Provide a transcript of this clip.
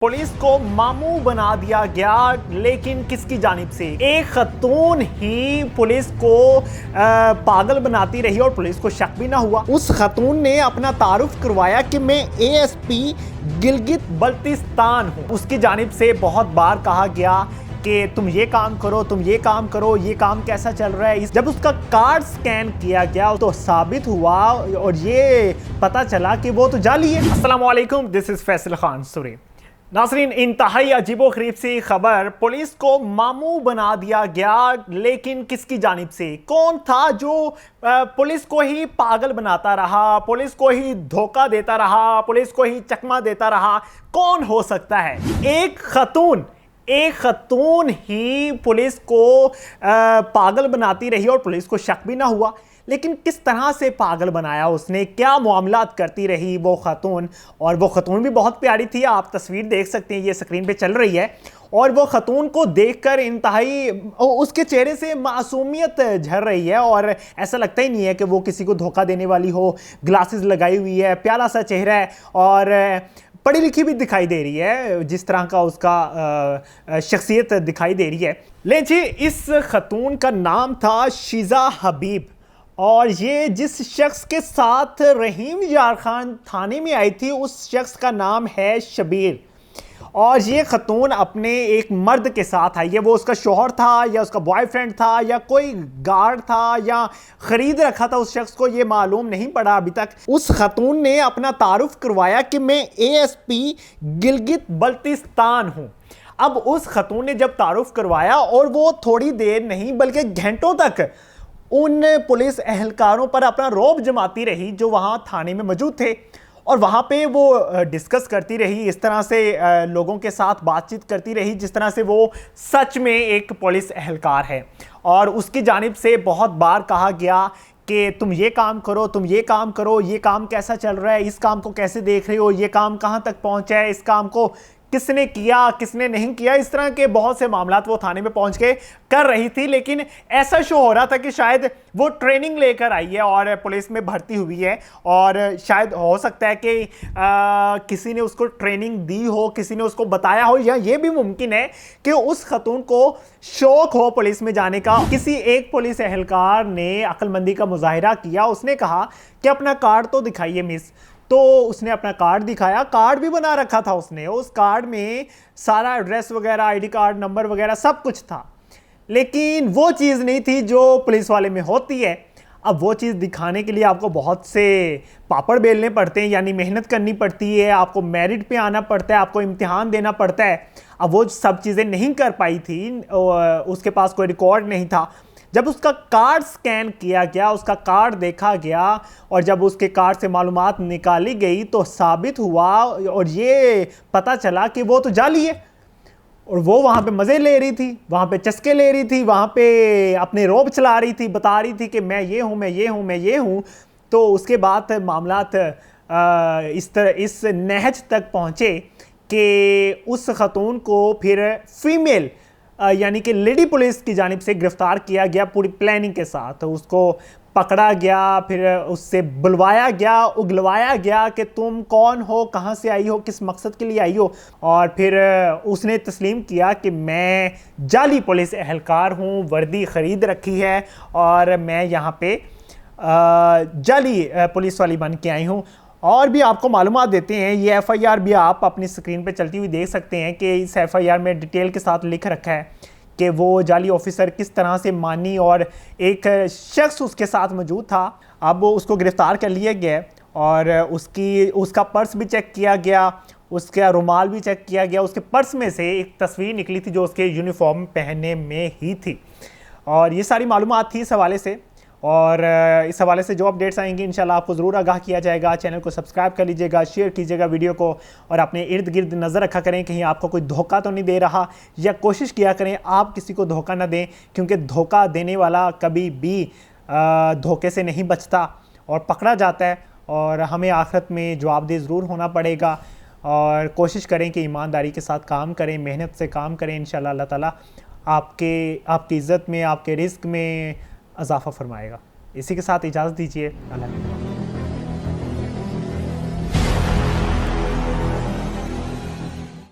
Police को मामू बना दिया गया, लेकिन किसकी जानिब से? एक खतून ही पुलिस को पागल बनाती रही और पुलिस को शक भी ना हुआ। उस खतून ने अपना तारुफ करवाया कि मैं एएसपी गिलगित बल्तिस्तान हूँ। उसकी जानिब से बहुत बार कहा गया कि तुम ये काम करो, तुम ये काम करो, ये काम कैसा चल रहा है। जब उसका कार्ड स्कैन किया गया तो साबित हुआ और ये पता चला कि वो तो जाली है। अस्सलाम वालेकुम, दिस इज फैसल खान सुरी। नाज़रीन, इंतहाई अजीबोगरीब सी खबर, पुलिस को मामू बना दिया गया, लेकिन किसकी जानिब से? कौन था जो पुलिस को ही पागल बनाता रहा, पुलिस को ही धोखा देता रहा, पुलिस को ही चकमा देता रहा? कौन हो सकता है? एक खतून ही पुलिस को पागल बनाती रही और पुलिस को शक भी ना हुआ। लेकिन किस तरह से पागल बनाया उसने, क्या मामलात करती रही वो खतून? और वो खतून भी बहुत प्यारी थी। आप तस्वीर देख सकते हैं, ये स्क्रीन पे चल रही है। और वो खतून को देखकर इंतहाई उसके चेहरे से मासूमियत झर रही है और ऐसा लगता ही नहीं है कि वो किसी को धोखा देने वाली हो। ग्लासेस लगाई हुई है, प्यारा सा चेहरा है और पढ़ी लिखी भी दिखाई दे रही है, जिस तरह का उसका शख्सियत दिखाई दे रही है। ले जी, इस खतून का नाम था शीज़ा हबीब और ये जिस शख्स के साथ रहीम यार खान थाने में आई थी उस शख्स का नाम है शबीर। और ये खतून अपने एक मर्द के साथ आई है। वो उसका शोहर था या उसका बॉयफ्रेंड था या कोई गार्ड था या खरीद रखा था उस शख्स को, ये मालूम नहीं पड़ा अभी तक। उस खतून ने अपना तारुफ करवाया कि मैं एएसपी गिलगित बल्तिस्तान हूँ। अब उस खतून ने जब तारुफ करवाया, और वो थोड़ी देर नहीं बल्कि घंटों तक उन पुलिस एहलकारों पर अपना रौब जमाती रही जो वहाँ थाने में मौजूद थे। और वहाँ पे वो डिस्कस करती रही, इस तरह से लोगों के साथ बातचीत करती रही जिस तरह से वो सच में एक पुलिस एहलकार है। और उसकी जानिब से बहुत बार कहा गया कि तुम ये काम करो, तुम ये काम करो, ये काम कैसा चल रहा है, इस काम को कैसे देख रहे हो, ये काम कहाँ तक पहुँचा है, इस काम को किसने किया, किसने नहीं किया। इस तरह के बहुत से मामलात वो थाने में पहुंच के कर रही थी। लेकिन ऐसा शो हो रहा था कि शायद वो ट्रेनिंग लेकर आई है और पुलिस में भर्ती हुई है, और शायद हो सकता है कि किसी ने उसको ट्रेनिंग दी हो, किसी ने उसको बताया हो, या ये भी मुमकिन है कि उस खतून को शौक हो पुलिस में जाने का। किसी एक पुलिस एहलकार ने अक्लमंदी का मुजाहिरा किया। उसने कहा कि अपना कार्ड तो दिखाइए मिस। तो उसने अपना कार्ड दिखाया, कार्ड भी बना रखा था उसने। उस कार्ड में सारा एड्रेस वगैरह, आईडी कार्ड नंबर वगैरह सब कुछ था, लेकिन वो चीज़ नहीं थी जो पुलिस वाले में होती है। अब वो चीज़ दिखाने के लिए आपको बहुत से पापड़ बेलने पड़ते हैं, यानी मेहनत करनी पड़ती है, आपको मेरिट पे आना पड़ता है, आपको इम्तिहान देना पड़ता है। अब वो सब चीज़ें नहीं कर पाई थी, उसके पास कोई रिकॉर्ड नहीं था। जब उसका कार्ड स्कैन किया गया, उसका कार्ड देखा गया और जब उसके कार्ड से मालूमात निकाली गई तो साबित हुआ और ये पता चला कि वो तो जाली है। और वो वहाँ पे मज़े ले रही थी, वहाँ पे चस्के ले रही थी, वहाँ पे अपने रौब चला रही थी, बता रही थी कि मैं ये हूँ, मैं ये हूँ, मैं ये हूँ। तो उसके बाद मामलात इस नहज तक पहुँचे कि उस खतून को फिर फीमेल यानी कि लेडी पुलिस की जानिब से गिरफ्तार किया गया पूरी प्लानिंग के साथ। उसको पकड़ा गया, फिर उससे बुलवाया गया, उगलवाया गया कि तुम कौन हो, कहाँ से आई हो, किस मकसद के लिए आई हो। और फिर उसने तस्लीम किया कि मैं जाली पुलिस एहलकार हूँ, वर्दी ख़रीद रखी है और मैं यहाँ पे जाली पुलिस वाली बन के आई हूँ। और भी आपको मालूमात देते हैं, ये एफआईआर भी आप अपनी स्क्रीन पे चलती हुई देख सकते हैं कि इस एफआईआर में डिटेल के साथ लिख रखा है कि वो जाली ऑफिसर किस तरह से मानी और एक शख्स उसके साथ मौजूद था। अब उसको गिरफ्तार कर लिया गया और उसका पर्स भी चेक किया गया, उसका रुमाल भी चेक किया गया। उसके पर्स में से एक तस्वीर निकली थी जो उसके यूनिफॉर्म पहनने में ही थी। और ये सारी मालूमात थी इस हवाले से, और इस हवाले से जो अपडेट्स आएंगी इंशाल्लाह आपको ज़रूर आगाह किया जाएगा। चैनल को सब्सक्राइब कर लीजिएगा, शेयर कीजिएगा वीडियो को, और अपने इर्द गिर्द नज़र रखा करें कहीं आपको कोई धोखा तो नहीं दे रहा, या कोशिश किया करें आप किसी को धोखा ना दें, क्योंकि धोखा देने वाला कभी भी धोखे से नहीं बचता और पकड़ा जाता है, और हमें आखिरत में जवाबदेह ज़रूर होना पड़ेगा। और कोशिश करें कि ईमानदारी के साथ काम करें, मेहनत से काम करें। इंशाल्लाह अल्लाह ताला आपकी इज़्ज़त में, आपके रिज़्क़ में इजाफ़ा फरमाएगा। इसी के साथ इजाज़त दीजिए। अल्लाह।